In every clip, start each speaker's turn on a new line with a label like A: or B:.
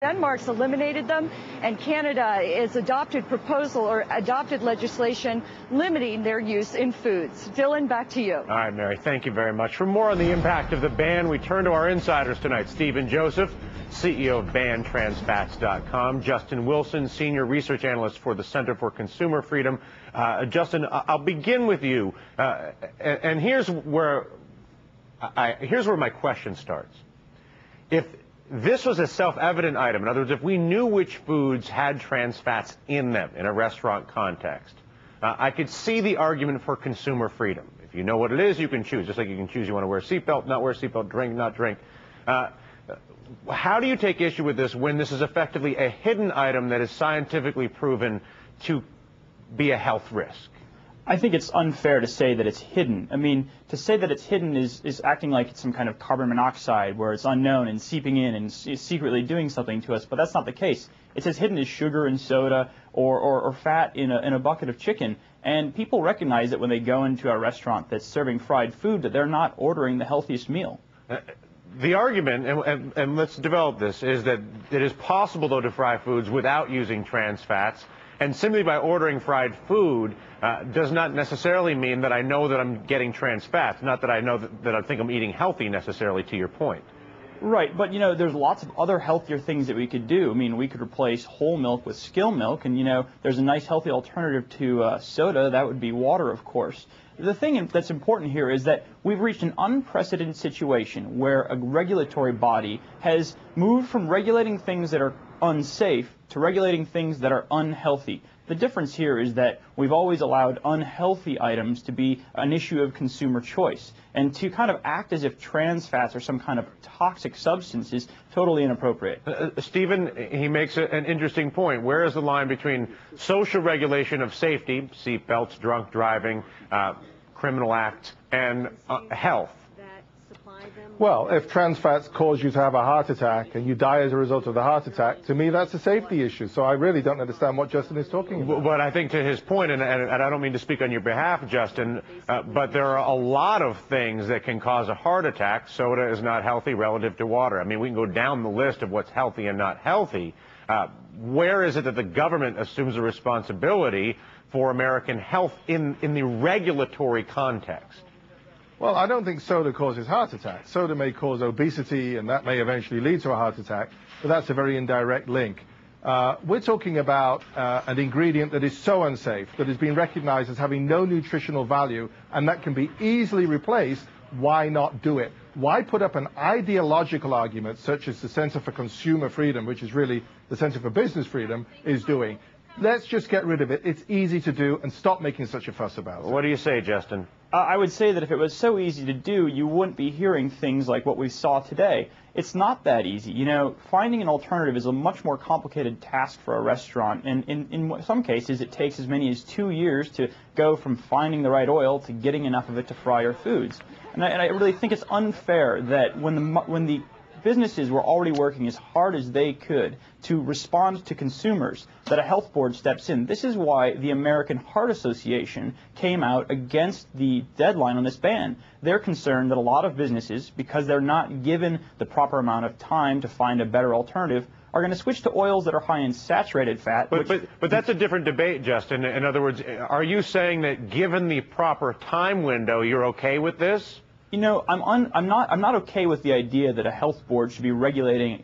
A: Denmark's eliminated them, and Canada has adopted legislation limiting their use in foods. Dylan, back to you.
B: All right, Mary, thank you very much. For more on the impact of the ban, we turn to our insiders tonight. Stephen Joseph, CEO of BanTransFats.com. Justin Wilson, Senior Research Analyst for the Center for Consumer Freedom. Justin, I'll begin with you. And here's where my question starts. If this was a self-evident item, in other words, if we knew which foods had trans fats in them in a restaurant context, I could see the argument for consumer freedom. If you know what it is, you can choose, just like you can choose you want to wear a seatbelt, not wear a seatbelt, drink, not drink. How do you take issue with this when this is effectively a hidden item that is scientifically proven to be a health risk?
C: I think it's unfair to say that it's hidden. I mean, to say that it's hidden is acting like it's some kind of carbon monoxide where it's unknown and seeping in and secretly doing something to us, but that's not the case. It's as hidden as sugar in soda or fat in a bucket of chicken, and people recognize that when they go into a restaurant that's serving fried food that they're not ordering the healthiest meal.
B: The argument, and let's develop this, is that it is possible, though, to fry foods without using trans fats. And simply by ordering fried food does not necessarily mean that I know that I'm getting trans fats, not that I know that I think I'm eating healthy necessarily, to your point.
C: Right, but, you know, there's lots of other healthier things that we could do. I mean, we could replace whole milk with skim milk, and, you know, there's a nice healthy alternative to soda. That would be water, of course. The thing that's important here is that we've reached an unprecedented situation where a regulatory body has moved from regulating things that are unsafe to regulating things that are unhealthy. The difference here is that we've always allowed unhealthy items to be an issue of consumer choice. And to kind of act as if trans fats are some kind of toxic substance is totally inappropriate.
B: Stephen, he makes an interesting point. Where is the line between social regulation of safety, seat belts, drunk driving, criminal act, and health?
D: Well, if trans fats cause you to have a heart attack and you die as a result of the heart attack, to me that's a safety issue. So I really don't understand what Justin is talking about.
B: But I think to his point, and I don't mean to speak on your behalf, Justin, but there are a lot of things that can cause a heart attack. Soda is not healthy relative to water. I mean, we can go down the list of what's healthy and not healthy. Where is it that the government assumes a responsibility for American health in the regulatory context?
D: Well, I don't think soda causes heart attacks. Soda may cause obesity, and that may eventually lead to a heart attack, but that's a very indirect link. We're talking about an ingredient that is so unsafe, that has been recognized as having no nutritional value, and that can be easily replaced. Why not do it? Why put up an ideological argument such as the Center for Consumer Freedom, which is really the Center for Business Freedom, is doing? Let's just get rid of it. It's easy to do, and stop making such a fuss about it.
B: What do you say, Justin?
C: I would say that if it was so easy to do, you wouldn't be hearing things like what we saw today. It's not that easy. You know, finding an alternative is a much more complicated task for a restaurant, and in some cases it takes as many as 2 years to go from finding the right oil to getting enough of it to fry your foods. And I really think it's unfair that when the businesses were already working as hard as they could to respond to consumers, that a health board steps in. This is why the American Heart Association came out against the deadline on this ban. They're concerned that a lot of businesses, because they're not given the proper amount of time to find a better alternative, are going to switch to oils that are high in saturated fat.
B: But that's a different debate, Justin. In other words, are you saying that given the proper time window, you're okay with this?
C: You know, I'm not okay with the idea that a health board should be regulating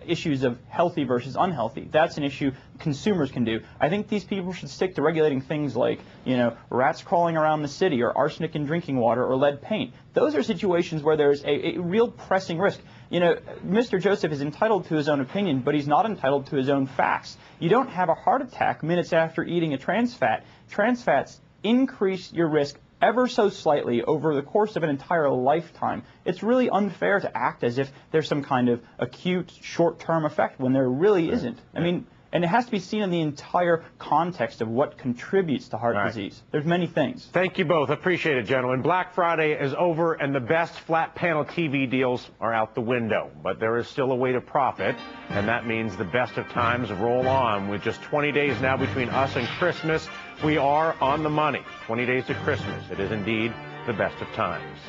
C: issues of healthy versus unhealthy. That's an issue consumers can do. I think these people should stick to regulating things like, you know, rats crawling around the city, or arsenic in drinking water, or lead paint. Those are situations where there's a real pressing risk. You know, Mr. Joseph is entitled to his own opinion, but he's not entitled to his own facts. You don't have a heart attack minutes after eating a trans fat. Trans fats increase your risk ever so slightly over the course of an entire lifetime. It's really unfair to act as if there's some kind of acute short-term effect when there really isn't. I mean, and it has to be seen in the entire context of what contributes to heart disease. There's many things.
B: Thank you both. Appreciate it, gentlemen. Black Friday is over, and the best flat panel TV deals are out the window. But there is still a way to profit, and that means the best of times roll on. With just 20 days now between us and Christmas, we are on the money. 20 days to Christmas. It is indeed the best of times.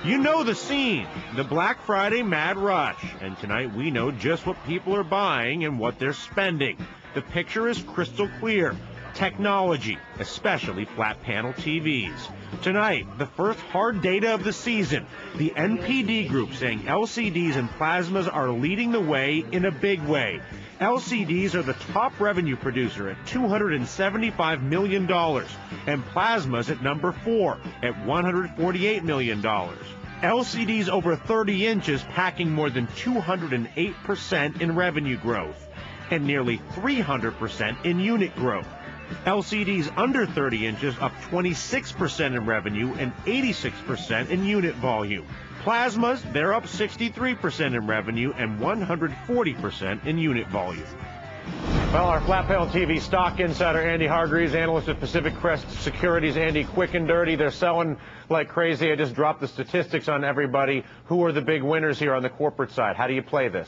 B: You know the scene, the Black Friday mad rush. And tonight we know just what people are buying and what they're spending. The picture is crystal clear. Technology, especially flat panel TVs. Tonight, the first hard data of the season. The NPD group saying LCDs and plasmas are leading the way in a big way. LCDs are the top revenue producer at $275 million, and plasmas at number 4 at $148 million. LCDs over 30 inches packing more than 208% in revenue growth, and nearly 300% in unit growth. LCDs under 30 inches up 26% in revenue and 86% in unit volume. Plasmas, they're up 63% in revenue and 140% in unit volume. Well, our flat panel TV stock insider, Andy Hargreaves, analyst at Pacific Crest Securities. Andy, quick and dirty, they're selling like crazy. I just dropped the statistics on everybody. Who are the big winners here on the corporate side? How do you play this?